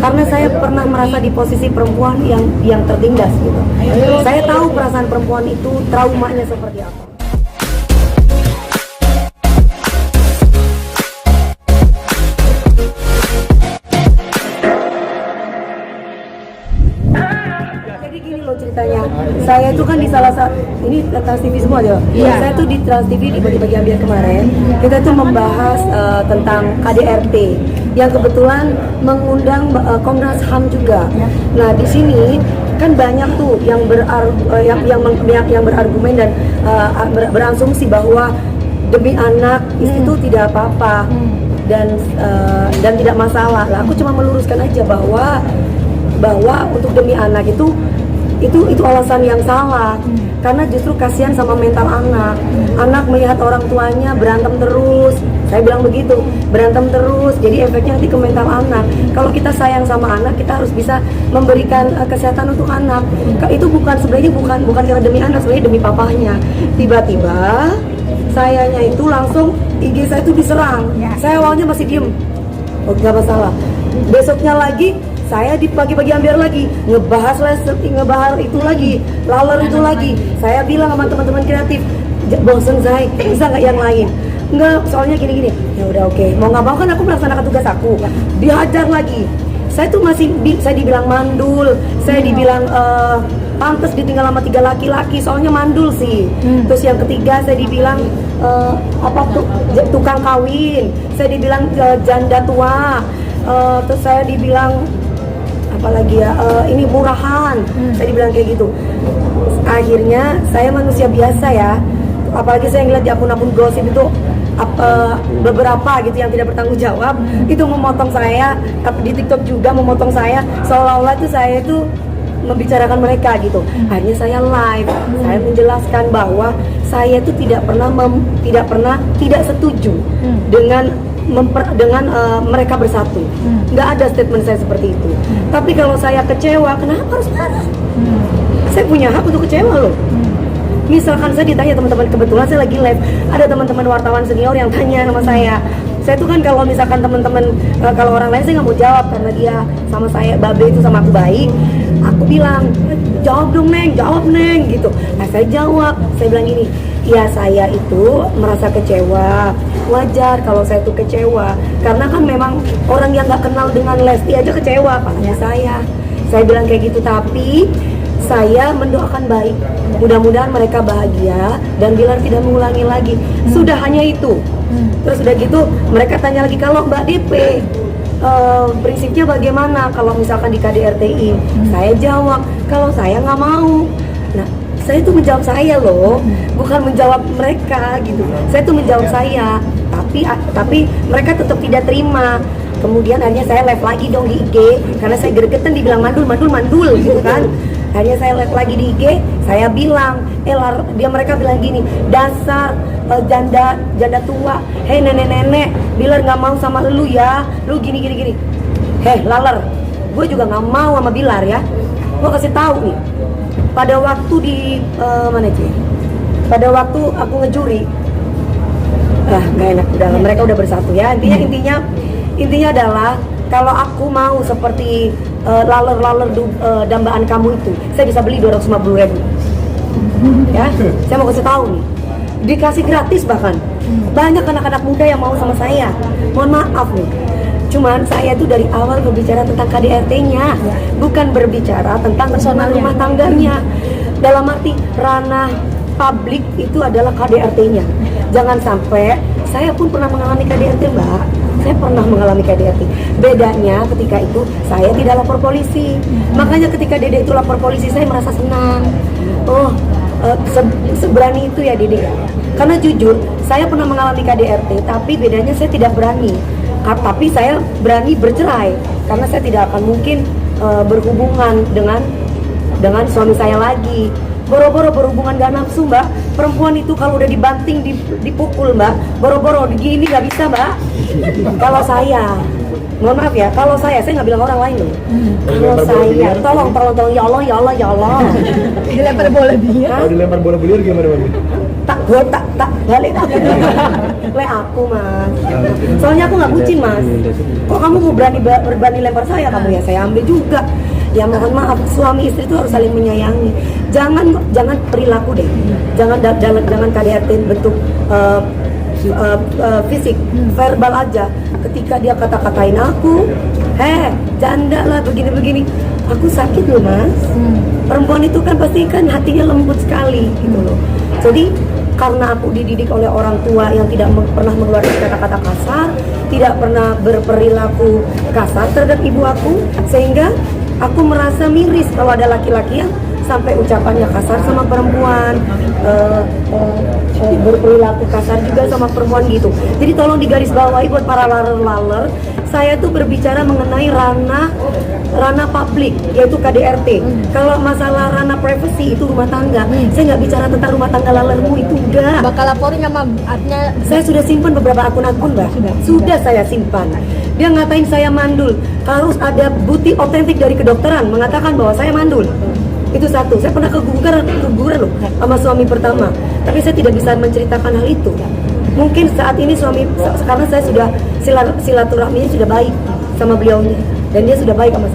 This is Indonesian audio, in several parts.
karena saya pernah merasa di posisi perempuan yang tertindas gitu. Saya tahu perasaan perempuan itu traumanya seperti apa. Jadi gini loh ceritanya, saya itu kan di salah satu, ini Trans TV semua aja. Saya tuh di Trans TV di Bagi-Bagi Ambiar kemarin, kita tuh membahas tentang KDRT yang kebetulan mengundang Komnas HAM juga. Nah di sini kan banyak tuh yang berargumen dan berasumsi bahwa demi anak itu tidak apa-apa dan tidak masalah. Lah aku cuma meluruskan aja bahwa untuk demi anak itu alasan yang salah, karena justru kasihan sama mental anak. Anak melihat orang tuanya berantem terus, saya bilang begitu, berantem terus, jadi efeknya nanti ke mental anak. Kalau kita sayang sama anak, kita harus bisa memberikan kesehatan untuk anak. Itu sebenarnya bukan karena demi anak, sebenarnya demi papahnya. Tiba-tiba sayanya itu langsung IG saya itu diserang. Saya awalnya masih diem, oh nggak masalah. Besoknya lagi saya di Bagi-Bagi Ambiar lagi ngebahas itu lagi, laler itu lagi. Saya bilang sama teman-teman kreatif, bosen Zai, bisa nggak yang lain? Nggak, soalnya gini-gini. Ya udah oke, mau nggak mau kan aku melaksanakan tugas aku. Dihajar lagi. Saya tuh saya dibilang mandul, saya dibilang pantes ditinggal sama 3 laki-laki, soalnya mandul sih. Terus yang ketiga saya dibilang tukang kawin, saya dibilang janda tua. Terus saya dibilang apalagi ya, ini murahan, saya dibilang kayak gitu. Akhirnya saya manusia biasa ya, apalagi saya ngeliat di akun-akun gosip itu beberapa gitu yang tidak bertanggung jawab itu memotong saya, di TikTok juga memotong saya, seolah-olah itu saya itu membicarakan mereka gitu. Akhirnya saya live, saya menjelaskan bahwa saya itu tidak tidak setuju dengan mereka bersatu. Nggak ada statement saya seperti itu. Tapi kalau saya kecewa, kenapa harus marah? Saya punya hak untuk kecewa loh. Misalkan saya ditanya teman-teman, kebetulan saya lagi live, ada teman-teman wartawan senior yang tanya sama saya tuh kan kalau misalkan teman-teman, kalau orang lain saya nggak mau jawab karena dia sama saya, Babe itu sama aku baik. Aku bilang, jawab dong Neng, jawab Neng gitu. Nah saya jawab, saya bilang gini, ya saya itu merasa kecewa, wajar kalau saya tuh kecewa, karena kan memang orang yang nggak kenal dengan Lesti aja kecewa, apalagi saya bilang kayak gitu. Tapi saya mendoakan baik, mudah-mudahan mereka bahagia dan Bilar tidak mengulangi lagi. Sudah hanya itu. Terus udah gitu mereka tanya lagi, kalau Mbak DP prinsipnya bagaimana kalau misalkan di KDRTI? Saya jawab, kalau saya nggak mau. Nah saya tuh menjawab saya loh, bukan menjawab mereka gitu. Saya tuh menjawab saya, tapi mereka tetap tidak terima. Kemudian akhirnya saya live lagi dong di IG, karena saya gregetan dibilang mandul gitu kan. Akhirnya saya live lagi di IG, saya bilang, mereka bilang gini, dasar janda tua, hei nenek-nenek, Bilar nggak mau sama lu ya, lu gini. Heh laler, gue juga nggak mau sama Bilar ya. Gue kasih tahu nih, pada waktu di pada waktu aku ngejuri, nggak enak, udah mereka udah bersatu ya. Intinya adalah kalau aku mau seperti laler dambaan kamu itu, saya bisa beli 250.000. Ya, saya mau kasih tahu nih, dikasih gratis bahkan. Banyak anak-anak muda yang mau sama saya. Mohon maaf nih, cuman saya itu dari awal berbicara tentang KDRT-nya, bukan berbicara tentang personal rumah tangganya. Dalam arti ranah publik itu adalah KDRT-nya. Jangan sampai, saya pun pernah mengalami KDRT Mbak. Saya pernah mengalami KDRT. Bedanya ketika itu saya tidak lapor polisi. Makanya ketika Dede itu lapor polisi, saya merasa senang. Oh, seberani itu ya Dede. Karena jujur, saya pernah mengalami KDRT, tapi bedanya saya tidak berani. Tapi saya berani bercerai karena saya tidak akan mungkin berhubungan dengan suami saya lagi. Boro-boro berhubungan gak nafsu Mbak. Perempuan itu kalau udah dibanting, dipukul Mbak, boro-boro gini gak bisa Mbak. Kalau saya, mohon maaf ya, kalau saya nggak bilang orang lain loh. Kalau saya, tolong ya Allah. Dilempar bola biliar. Kalau dilempar bola biliar gimana Mbak? tak balik le aku mas. Soalnya aku nggak bucin mas. Kok kamu mau berani lempar saya kamu ya saya ambil juga. Ya mohon maaf, suami istri itu harus saling menyayangi. Jangan perilaku deh. Jangan KDRT bentuk fisik, verbal aja. Ketika dia kata-katain aku, janda lah begini-begini. Aku sakit loh mas. Perempuan itu kan pasti kan hatinya lembut sekali gitu loh. Jadi karena aku dididik oleh orang tua yang tidak pernah mengeluarkan kata-kata kasar, tidak pernah berperilaku kasar terhadap ibu aku, sehingga aku merasa miris kalau ada laki-laki yang sampai ucapannya kasar sama perempuan, berperilaku kasar juga sama perempuan gitu. Jadi tolong digarisbawahi buat para laler-laler, saya tuh berbicara mengenai ranah publik, yaitu KDRT. Kalau masalah ranah privasi itu rumah tangga, saya nggak bicara tentang rumah tangga lalermu itu enggak. Bakal laporin sama artinya? Saya sudah simpan beberapa akun-akun mbak, sudah saya simpan. Dia ngatain saya mandul, harus ada bukti otentik dari kedokteran mengatakan bahwa saya mandul. Itu satu, saya pernah keguguran loh sama suami pertama, tapi saya tidak bisa menceritakan hal itu. Mungkin saat ini suami, karena saya sudah silaturahminya sudah baik sama beliaunya, dan dia sudah baik sama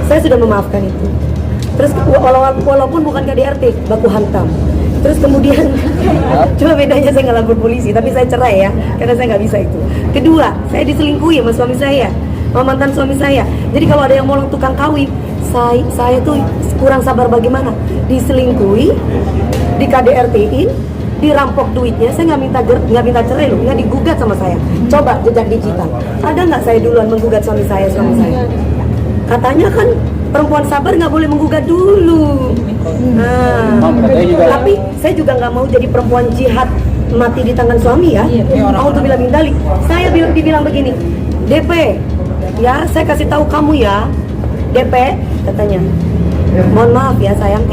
saya sudah memaafkan itu. Terus walaupun bukan KDRT, baku hantam. Terus kemudian, cuma bedanya saya nggak lapor polisi, tapi saya cerai ya, karena saya nggak bisa itu. Kedua, saya diselingkuhi sama suami saya, sama mantan suami saya. Jadi kalau ada yang mau tukang kawin, saya tuh kurang sabar bagaimana, diselingkuhi, di KDRT-in, dirampok duitnya, saya nggak minta cerai loh, nggak digugat sama saya. Coba jejak digital, ada nggak saya duluan menggugat suami saya? Katanya kan perempuan sabar nggak boleh menggugat dulu. Nah, tapi saya juga nggak mau jadi perempuan jihad mati di tangan suami ya. Mau tuh bilang dalik. Saya dibilang begini, DP, ya saya kasih tahu kamu ya, DP katanya. Mohon maaf ya sayang,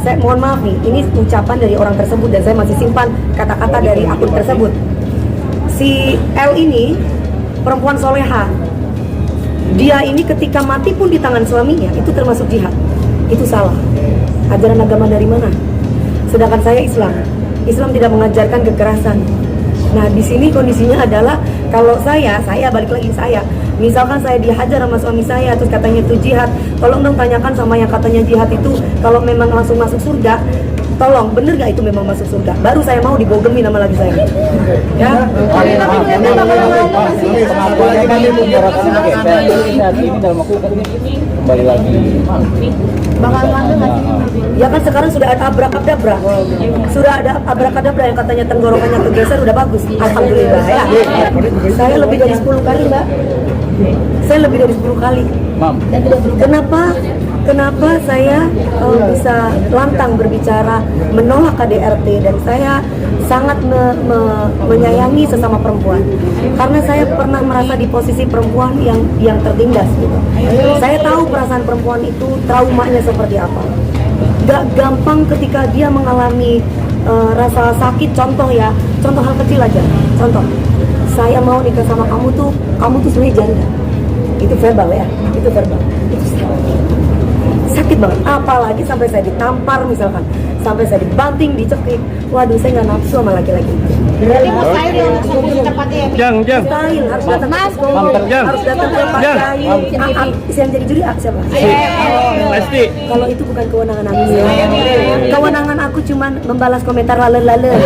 saya mohon maaf nih, ini ucapan dari orang tersebut dan saya masih simpan kata-kata dari akun tersebut. Si L ini perempuan soleha. Dia ini ketika mati pun di tangan suaminya, itu termasuk jihad. Itu salah. Ajaran agama dari mana? Sedangkan saya Islam tidak mengajarkan kekerasan. Nah, di sini kondisinya adalah kalau saya balik lagi misalkan saya dihajar sama suami saya terus katanya itu jihad, tolong dong tanyakan sama yang katanya jihad itu kalau memang langsung masuk surga, tolong bener gak itu memang masuk surga, baru saya mau dibogemin sama lagi saya ya. Kembali lagi ya kan sekarang sudah ada abrakadabra yang katanya tenggorokannya kegeser udah bagus, alhamdulillah ya. Saya lebih dari 10 kali mbak, saya lebih dari 10 kali. Kenapa saya bisa lantang berbicara menolak KDRT dan saya sangat menyayangi sesama perempuan, karena saya pernah merasa di posisi perempuan yang tertindas gitu. Saya tahu perasaan perempuan itu traumanya seperti apa. Gak gampang ketika dia mengalami rasa sakit. Contoh hal kecil aja. Contoh, saya mau nikah sama kamu tuh sebenarnya janda. Itu verbal ya, itu verbal. Itu sakit banget, apalagi sampai saya ditampar misalkan, sampai saya dibanting, dicekik. Waduh, saya nggak nafsu sama laki-laki itu. Berarti mustahil yang langsung tempatnya ya? Mustahil, harus datang ke psikolog, harus datang ke Pak Kiai. Yang jadi juri siapa? Pasti. Kalau itu bukan kewenangan aku. Kewenangan aku cuman membalas komentar laler-laler.